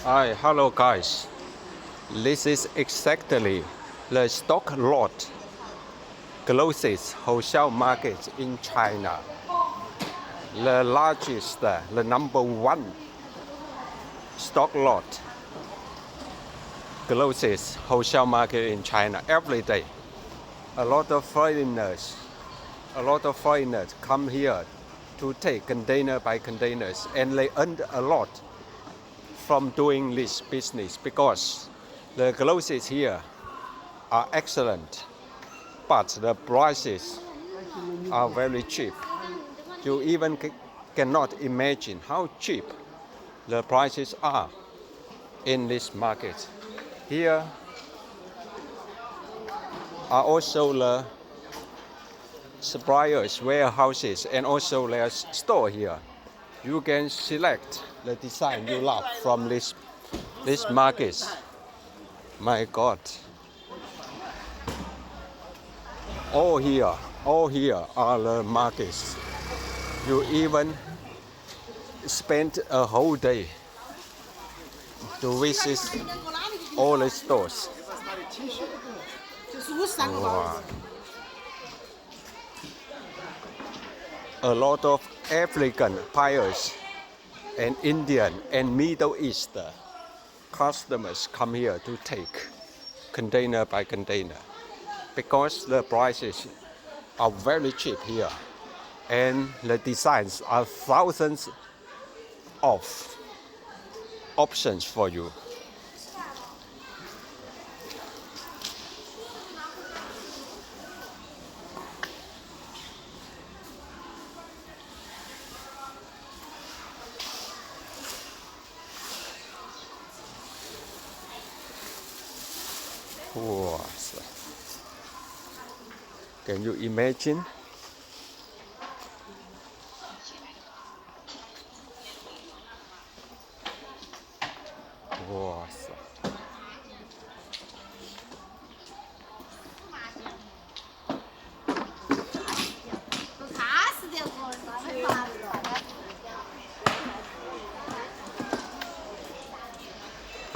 Hi, hello guys. This is exactly the Stocklot closest wholesale market in China. The largest, the number one Stocklot closest wholesale market in China every day. A lot of foreigners come here to take container by containers, and they earn a lot from doing this business because the clothes here are excellent, but the prices are very cheap. You even cannot imagine how cheap the prices are in this market. Here are also the suppliers' warehouses and also their store here. You can select the design you love from this markets. My God. All here are the markets. You even spend a whole day to visit all the stores. Wow. A lot of African buyers and Indian and Middle East customers come here to take container by container because the prices are very cheap here and the designs are thousands of options for you. Wow. Can you imagine? Wow.